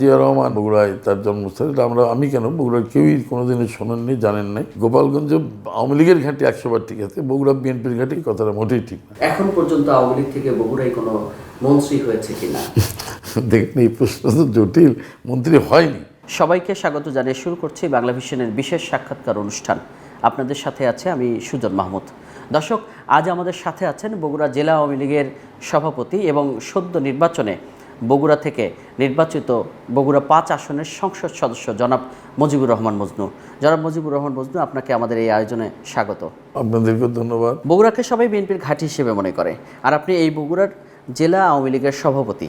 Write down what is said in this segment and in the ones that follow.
জিয়া রহমান বগুড়ায় তার জন্মস্থান। এটা আমি কেন, বগুড়ার কেউই কোনোদিনই শোনেননি, জানেন নাই। গোপালগঞ্জ আওয়ামী লীগের ঘাঁটি 100বার ঠিক আছে, বগুড়া বিএনপির ঘাঁটি কথাটা মোটেই ঠিক না। এখন পর্যন্ত আওয়ামী লীগ থেকে বগুড়ায় কোনো মন্ত্রী হয়েছে কিনা? দেখেন, এই প্রশ্ন তো জটিল। মন্ত্রী হয়নি। সবাইকে স্বাগত জানিয়ে শুরু করছি বাংলা ভিশনের বিশেষ সাক্ষাৎকার অনুষ্ঠান। আপনাদের সাথে আছে আমি সুজন মাহমুদ। দর্শক, আজ আমাদের সাথে আছেন বগুড়া জেলা আওয়ামী লীগের সভাপতি এবং সদ্য নির্বাচনে বগুড়া থেকে নির্বাচিত বগুড়া 5 আসনের সংসদ সদস্য জনাব মুজিবুর রহমান মজনু। জনাব মুজিবুর রহমান মজনু, আপনাকে আমাদের এই আয়োজনে স্বাগত। আপনাদেরকে ধন্যবাদ। বগুড়াকে সবাই বিএনপির ঘাঁটি হিসেবে মনে করে, আর আপনি এই বগুড়ার জেলা আওয়ামী লীগের সভাপতি।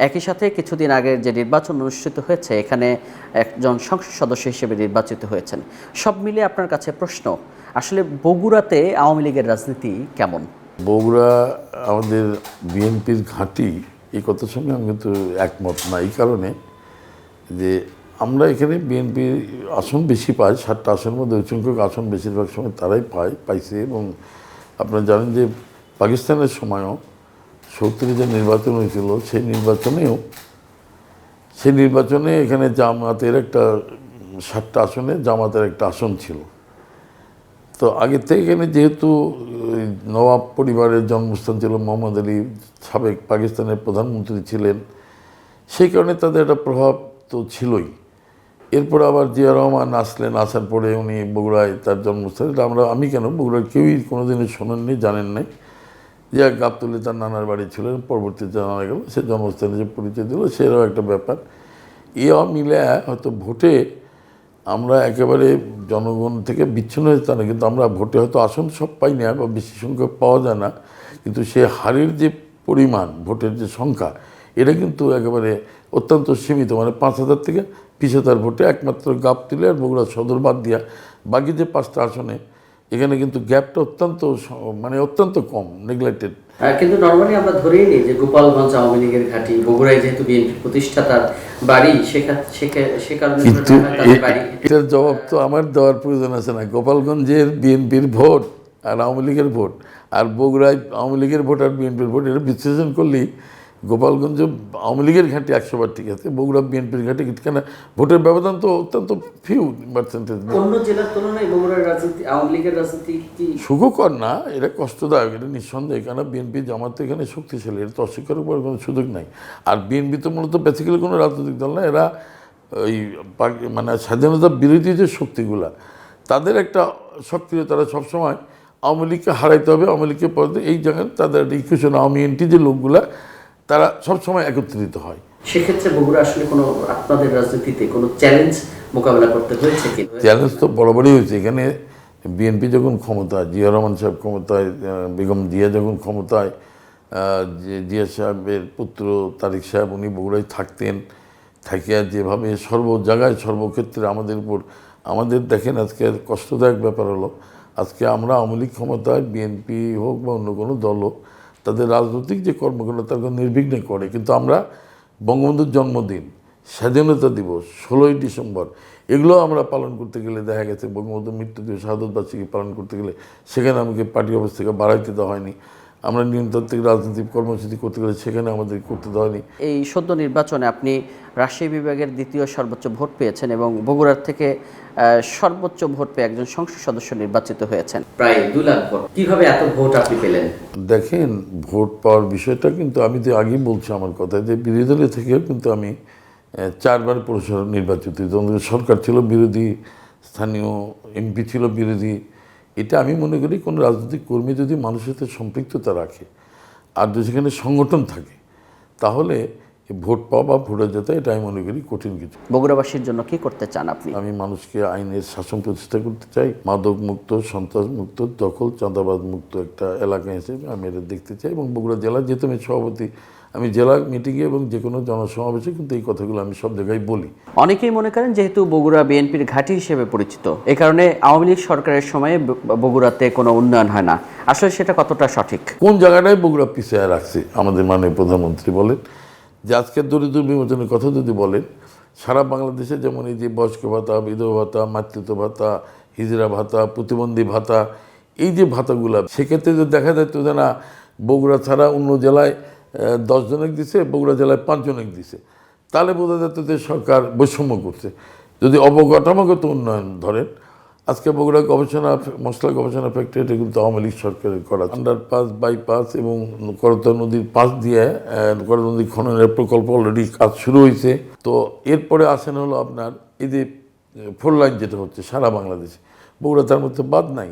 একই সাথে কিছুদিন আগের যে নির্বাচন অনুষ্ঠিত হয়েছে, এখানে একজন সংসদ সদস্য হিসেবে নির্বাচিত হয়েছেন। সব মিলিয়ে আপনার কাছে প্রশ্ন, আসলে বগুড়াতে আওয়ামী লীগের রাজনীতি কেমন? বগুড়া আমাদের বিএনপির ঘাঁটি, এই কথার সঙ্গে আমি কিন্তু একমত না। এই কারণে যে আমরা এখানে বিএনপি আসন বেশি পাই, 7টা আসনের মধ্যে ওই সংখ্যক আসন বেশিরভাগ সময় তারাই পাইছে। এবং আপনারা জানেন যে পাকিস্তানের সময়ও 70-এ যে নির্বাচন হয়েছিল, সেই নির্বাচনে এখানে জামাতের একটা 7টা আসনে জামাতের একটা আসন ছিল। তো আগের থেকে এখানে যেহেতু নবাব পরিবারের জন্মস্থান ছিল, মোহাম্মদ আলী সাবেক পাকিস্তানের প্রধানমন্ত্রী ছিলেন, সেই কারণে তাদের একটা প্রভাব তো ছিলই। এরপর আবার জিয়া রহমান আসলেন, আসার পরে উনি বগুড়ায় তার জন্মস্থান। এটা আমি কেন, বগুড়ার কেউই কোনোদিনই শোনেননি, জানেন নাই। যে গাবতলী তার নানার বাড়ি ছিলেন, পরবর্তীতে জানা গেল সে জন্মস্থানে যে পরিচয় দিল, সেটাও একটা ব্যাপার। মিলে হয়তো ভোটে আমরা একেবারে জনগণ থেকে বিচ্ছিন্ন হয়ে তা না, কিন্তু আমরা ভোটে হয়তো আসন সব পাই না বা বেশি সংখ্যক পাওয়া যায় না, কিন্তু সে হারের যে পরিমাণ, ভোটের যে সংখ্যা, এটা কিন্তু একেবারে অত্যন্ত সীমিত। মানে 5,000 থেকে 20,000 ভোটে একমাত্র গাবতলী আর বগুড়া সদর বাদ দিয়া বাকি যে 5টা আসনে এখানে কিন্তু গ্যাপটা অত্যন্ত কম, নেগলেক্টেড। কিন্তু নরমালি আমরা ধরেই নিই যে গোপালগঞ্জ আওয়ামী লীগের ঘাঁটি, বগুড়ায় যেহেতু বিএনপি প্রতিষ্ঠাতার বাড়ি, সে কারণে কিন্তু এটার জবাব তো আমার দেওয়ার প্রয়োজন আছে না। গোপালগঞ্জের বিএনপির ভোট আর আওয়ামী লীগের ভোট, আর বগুড়ায় আওয়ামী লীগের ভোট আর বিএনপির ভোট, এটা বিশ্লেষণ করলেই গোপালগঞ্জ আওয়ামী লীগের ঘাঁটি 100বার ঠিক আছে, বগুড়া বিএনপির ঘাঁটি, কেন ভোটের ব্যবধান তো অত্যন্ত ফিউ পার্সেন্টেজ। অন্য জেলার তুলনায় বগুড়ার রাজনীতি, আওয়ামী লীগের রাজনীতি কি সুখকর না? এটা কষ্টদায়ক, এটা নিঃসন্দেহে। কেন বিএনপি জামাত এখানে শক্তিশালী, এটা তো অস্বীকার করার কোনো সুযোগ নাই। আর বিএনপি তো মূলত বেসিক্যালি কোনো রাজনৈতিক দল না, এরা ওই স্বাধীনতা বিরোধী যে শক্তিগুলা, তাদের একটা সক্রিয়, তারা সবসময় আওয়ামী লীগকে হারাইতে হবে, আওয়ামী লীগকে পড়তে, এই জায়গায় তাদের একটা ইকুয়েশন, আওয়ামী এনটি যে লোকগুলা, তারা সবসময় একত্রিত হয়। সেক্ষেত্রে বগুড়া আসলে কোনো আপনাদের রাজনীতিতে কোনো চ্যালেঞ্জ মোকাবেলা করতে হয়েছে কি? চ্যালেঞ্জ তো বরাবরই হয়েছে। এখানে বিএনপি যখন ক্ষমতায়, জিয়া রহমান সাহেব ক্ষমতায়, বেগম জিয়া যখন ক্ষমতায়, জিয়া সাহেবের পুত্র তারিক সাহেব, উনি বগুড়ায় থাকতেন। থাকিয়া যেভাবে সর্ব জায়গায় সর্বক্ষেত্রে আমাদের দেখেন, আজকে কষ্টদায়ক ব্যাপার হলো, আজকে আমরা আওয়ামী লীগ ক্ষমতায়, বিএনপি হোক বা অন্য কোনো দল হোক, তাদের রাজনৈতিক যে কর্মকাণ্ড তাকে নির্বিঘ্নে করে, কিন্তু আমরা বঙ্গবন্ধুর জন্মদিন, স্বাধীনতা দিবস, 16ই ডিসেম্বর, এগুলো আমরা পালন করতে গেলে দেখা গেছে বঙ্গবন্ধুর মৃত্যু দিবস, শাহাদত বার্ষিকী পালন করতে গেলে সেখানে আমাকে পার্টি অফিস থেকে বাড়াইতে দেওয়া হয়নি। আমরা নিয়মতান্ত্রিক রাজনৈতিক কর্মসূচি করতে গেলে সেখানে আমাদের করতে দেওয়া হয়নি। এই সদ্য নির্বাচনে আপনি রাজশাহী বিভাগের দ্বিতীয় সর্বোচ্চ ভোট পেয়েছেন এবং বগুড়ার থেকে সর্বোচ্চ ভোট পেয়ে একজন সংসদ সদস্য নির্বাচিত হয়েছেন, প্রায় 2 লাখ ভোট। কিভাবে এত ভোট আপনি পেলেন? দেখেন, ভোট পাওয়ার বিষয়টা কিন্তু আমি তো আগেই বলছি আমার কথা, যে বিরোধী দলের থেকেও কিন্তু আমি 4বার পৌরসভা নির্বাচিত। সরকার ছিল বিরোধী, স্থানীয় এমপি ছিল বিরোধী। এটা আমি মনে করি কোনো রাজনৈতিক কর্মী যদি মানুষের সাথে সম্পৃক্ততা রাখে আর যদি সেখানে সংগঠন থাকে, তাহলে ভোট পাওয়া বা ভোটের যেতে, এটা আমি মনে করি কঠিন কিছু। বগুড়াবাসীর জন্য কি করতে চান আপনি? আমি মানুষকে আইনের শাসন প্রতিষ্ঠা করতে চাই, মাদক মুক্ত, সন্ত্রাস মুক্ত, দখল চাঁদাবাদ মুক্ত একটা এলাকা হিসেবে আমি এটা দেখতে চাই। এবং বগুড়া জেলার যেহেতু আমি সভাপতি, আমি জেলা মিটিংয়ে এবং যে কোনো জনসমাবেশে কিন্তু এই কথাগুলো আমি সব জায়গায় বলি। অনেকেই মনে করেন যেহেতু বগুড়া বিএনপির ঘাঁটি হিসেবে পরিচিত, এ কারণে আওয়ামী লীগ সরকারের সময়ে বগুড়াতে কোনো উন্নয়ন হয় না। আসলে সেটা কতটা সঠিক? কোন জায়গাটায় বগুড়া পিছিয়ে রাখছে আমাদের মাননীয় প্রধানমন্ত্রী বলেন, যে আজকের দরিদ্র বিমোচনের কথা যদি বলেন, সারা বাংলাদেশে যেমন এই যে বয়স্ক ভাতা, বিধবা ভাতা, মাতৃত্ব ভাতা, হিজড়া ভাতা, প্রতিবন্ধী ভাতা, এই যে ভাতাগুলো, সেক্ষেত্রে যদি দেখা যায় তো না, বগুড়া ছাড়া অন্য জেলায় 10 জনক দিছে, বগুড়া জেলায় 5 জনক দিছে। তাহলে বোঝা যেত যে সরকার বৈষম্য করছে। যদি অবকাঠামোগত উন্নয়ন ধরেন, আজকে বগুড়া গবেষণা মশলা গবেষণা ফ্যাক্টরি, এটা কিন্তু আওয়ামী লীগ সরকারের করা। আন্ডারপাস, বাইপাস এবং করতোয়া নদীর পাশ দিয়ে করতোয়া নদী খননের প্রকল্প অলরেডি কাজ শুরু হয়েছে। তো এরপরে আসেন হলো আপনার এই যে 4 লাইন যেটা হচ্ছে সারা বাংলাদেশে, বগুড়া তার মধ্যে বাদ নাই।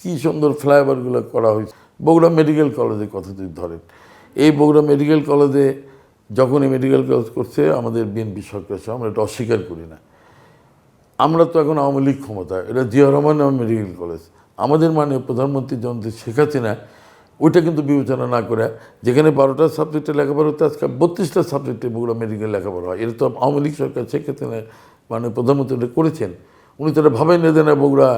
কী সুন্দর ফ্লাইওভারগুলো করা হয়েছে। বগুড়া মেডিকেল কলেজের কথা যদি ধরেন, এই বগুড়া মেডিকেল কলেজে যখনই মেডিকেল কলেজ করছে আমাদের বিএনপি সরকার, আমরা এটা অস্বীকার করি না। আমরা তো এখন আওয়ামী লীগ ক্ষমতায়, এটা জিয়া রহমান মেডিকেল কলেজ। আমাদের মাননীয় প্রধানমন্ত্রী জনতা শেখ হাসিনা ওইটা কিন্তু বিবেচনা না করে, যেখানে 12টা সাবজেক্টে লেখাপড়া হতো, আজকে 32টা সাবজেক্টে বগুড়া মেডিকেল লেখাপড়া হয়। এটা তো আওয়ামী লীগ সরকার শেখ হাসিনা মাননীয় প্রধানমন্ত্রী এটা করেছেন। উনি তো এটা ভাবেন না যে না বগুড়া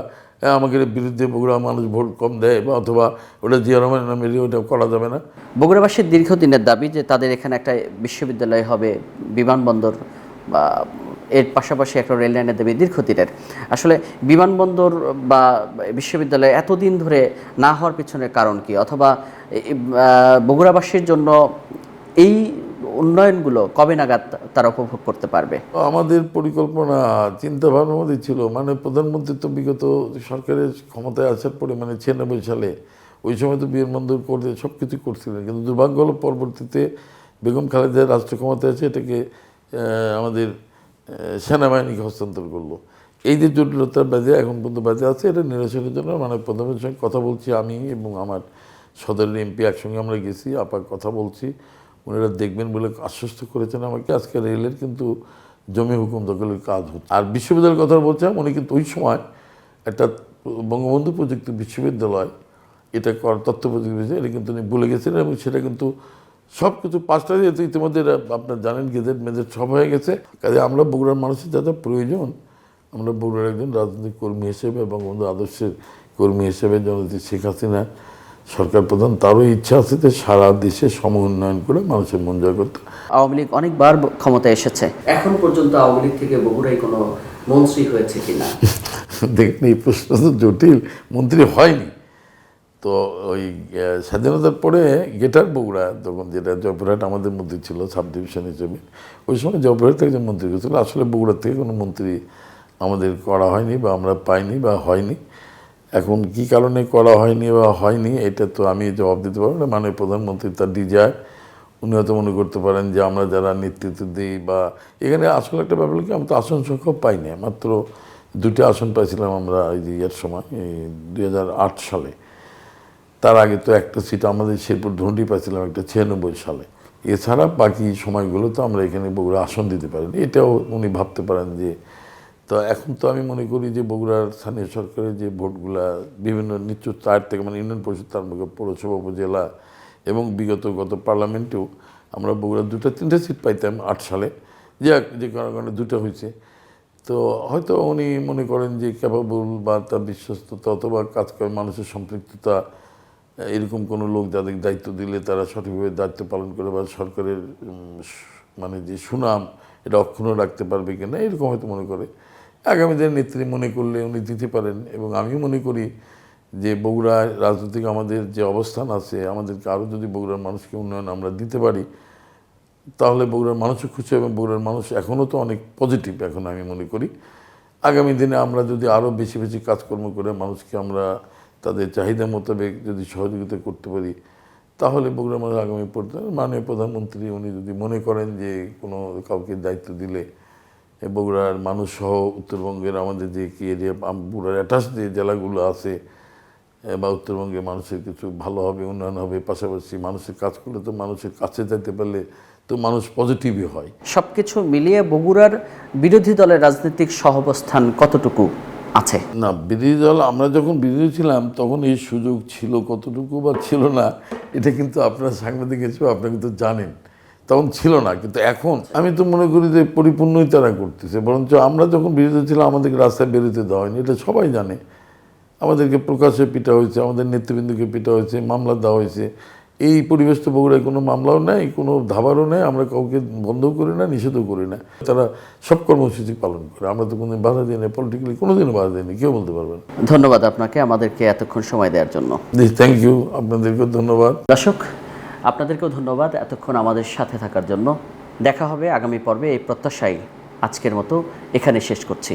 আমাদের বিরুদ্ধে বগুড়া মানুষ ভোট কম দেয় বা অথবা ওটা জিয়া রহমান মেডিকেল, ওটা করা যাবে না। বগুড়াবাসীর দীর্ঘদিনের দাবি যে তাদের এখানে একটা বিশ্ববিদ্যালয় হবে, বিমানবন্দর বা এর পাশাপাশি একটা রেল লাইনের দাবি দীর্ঘদিনের। আসলে বিমানবন্দর বা বিশ্ববিদ্যালয় এতদিন ধরে না হওয়ার পিছনের কারণ কি, অথবা বগুড়াবাসীর জন্য এই উন্নয়নগুলো কবে নাগাদ তারা উপভোগ করতে পারবে? আমাদের পরিকল্পনা চিন্তা ভাবনার মধ্যে ছিল, মানে প্রধানমন্ত্রী তো বিগত সরকারের ক্ষমতায় আসার পরে, মানে 96 সালে, ওই সময় তো বিমানবন্দর করতে সব কিছু করছিলেন। কিন্তু দুর্ভাগ্য হলো পরবর্তীতে বেগম খালেদা রাষ্ট্র ক্ষমতায় আছে, এটাকে আমাদের সেনাবাহিনীকে হস্তান্তর করলো। এই যে জটিলতার বাজে এখন পর্যন্ত বাজে আছে, এটা নিরসনের জন্য মানে প্রধানমন্ত্রীর সঙ্গে কথা বলছি আমি এবং আমার সদরের এমপি, একসঙ্গে আমরা গেছি, আপার কথা বলছি, ওনারা দেখবেন বলে আশ্বস্ত করেছেন আমাকে। আজকে রেলের কিন্তু জমি হুকুম দখলের কাজ হচ্ছে। আর বিশ্ববিদ্যালয়ের কথা বলছিলাম, উনি কিন্তু ওই সময় একটা বঙ্গবন্ধু প্রযুক্তি বিশ্ববিদ্যালয়, এটা তথ্য প্রযুক্তি বিষয়, এটা কিন্তু উনি ভুলে গেছেন এবং সেটা কিন্তু সব কিছু 5টা যেহেতু ইতিমধ্যে আপনার জানেন গেজেট মেজেট সব হয়ে গেছে। কাজে আমরা বগুড়ার মানুষের যা যা প্রয়োজন, আমরা বগুড়ার একজন রাজনৈতিক কর্মী হিসেবে, বঙ্গবন্ধু আদর্শের কর্মী হিসেবে জননেত্রী শেখ হাসিনা সরকার প্রধান, তারও ইচ্ছা আছে যে সারা দেশে সম উন্নয়ন করে মানুষের মন জয় করতে। আওয়ামী লীগ অনেকবার ক্ষমতায় এসেছে, এখন পর্যন্ত আওয়ামী লীগ থেকে বগুড়ায় কোনো মন্ত্রী হয়েছে কিনা? দেখেন এই প্রশ্ন তো জটিল। মন্ত্রী হয়নি তো। ওই স্বাধীনতার পরে গেটার বগুড়া, তখন যেটা জয়পুরহাট আমাদের মধ্যে ছিল সাব ডিভিশন হিসেবে, ওই সময় জয়পুরহাট থেকে একজন মন্ত্রী হয়েছিল। আসলে বগুড়ার থেকে কোনো মন্ত্রী আমাদের করা হয়নি বা আমরা পাইনি বা হয়নি। এখন কি কারণে করা হয়নি বা হয়নি এটা তো আমি জবাব দিতে পারবো না। মানে প্রধানমন্ত্রী তার ডিজায়ার, উনি হয়তো মনে করতে পারেন যে আমরা যারা নেতৃত্ব দিই বা এখানে আসলে একটা ব্যাপার কি, আমরা তো আসন সংখ্যা পাইনি, মাত্র 2টা আসন পাইছিলাম আমরা এই যে এর সময়, এই 2008 সালে। তার আগে তো একটা সিট আমাদের শেরপুর ধুনটি পাইছিলাম একটা 96 সালে। এছাড়া বাকি সময়গুলো তো আমরা এখানে বগুড়া আসন দিতে পারিনি। এটাও উনি ভাবতে পারেন যে, তো এখন তো আমি মনে করি যে বগুড়ার স্থানীয় সরকারের যে ভোটগুলা বিভিন্ন নিচু 4 থেকে, মানে ইউনিয়ন পরিষদ, তার মধ্যে পৌরসভা, উপজেলা এবং গত পার্লামেন্টেও আমরা বগুড়ার 2-3টে সিট পাইতাম 8 সালে, যে কারণে 2টা হয়েছে। তো হয়তো উনি মনে করেন যে ক্যাপাবল বা তার বিশ্বস্ততা অথবা কাজ করে মানুষের সম্পৃক্ততা, এরকম কোনো লোক যাদের দায়িত্ব দিলে তারা সঠিকভাবে দায়িত্ব পালন করে বা সরকারের মানে যে সুনাম এটা অক্ষুণ্ণ রাখতে পারবে কিনা, এরকম হয়তো মনে করে। আগামী দিনের নেত্রী মনে করলে উনি দিতে পারেন। এবং আমি মনে করি যে বগুড়ায় রাজনৈতিক আমাদের যে অবস্থান আছে, আমাদেরকে আরও যদি বগুড়ার মানুষকে উন্নয়ন আমরা দিতে পারি, তাহলে বগুড়ার মানুষও খুশি এবং বগুড়ার মানুষ এখনও তো অনেক পজিটিভ। এখন আমি মনে করি আগামী দিনে আমরা যদি আরও বেশি বেশি কাজকর্ম করে মানুষকে আমরা তাদের চাহিদা মোতাবেক যদি সহযোগিতা করতে পারি, তাহলে বগুড়ার মানুষ আগামী মাননীয় প্রধানমন্ত্রী উনি যদি মনে করেন যে কোনো কাউকে দায়িত্ব দিলে বগুড়ার মানুষ সহ উত্তরবঙ্গের আমাদের যে কি এরিয়া, বগুড়ার অ্যাটাচ যে জেলাগুলো আছে বা উত্তরবঙ্গের মানুষের কিছু ভালো হবে, উন্নয়ন হবে। পাশাপাশি মানুষের কাজ করলে তো মানুষের কাছে যেতে পারলে তো মানুষ পজিটিভই হয়। সব কিছু মিলিয়ে বগুড়ার বিরোধী দলের রাজনৈতিক সহাবস্থান কতটুকু আছে? না, বিরোধী দল আমরা যখন বিরোধী ছিলাম তখন এই সুযোগ ছিল কতটুকু বা ছিল না, এটা কিন্তু আপনারা সাংবাদিক হিসেবে আপনারা কিন্তু জানেন, তখন ছিল না। কিন্তু এখন আমি তো মনে করি যে পরিপূর্ণই তারা করতেছে। বরঞ্চ আমরা যখন বিরোধী ছিলাম আমাদেরকে রাস্তায় বেরোতে দেওয়া হয়নি, এটা সবাই জানে। আমাদেরকে প্রকাশ্যে পিটা হয়েছে, আমাদের নেতৃবৃন্দকে পিটা হয়েছে, মামলা দেওয়া হয়েছে। এই পরিবেশ তো বগুড়ায় কোনো মামলাও নেই, কোনো ধাবারও নেই, আমরা কাউকে বন্ধও করি না, নিষেধও করি না। তারা সব কর্মসূচি পালন করে, আমরা তো কোনোদিন বাধা দিই না, পলিটিক্যালি কোনোদিনও বাধা দিইনি, কেউ বলতে পারবেন। ধন্যবাদ আপনাকে আমাদেরকে এতক্ষণ সময় দেওয়ার জন্য। জি, থ্যাংক ইউ, আপনাদেরকেও ধন্যবাদ। দর্শক, আপনাদেরকেও ধন্যবাদ এতক্ষণ আমাদের সাথে থাকার জন্য। দেখা হবে আগামী পর্বে, এই প্রত্যাশায় আজকের মতো এখানে শেষ করছি।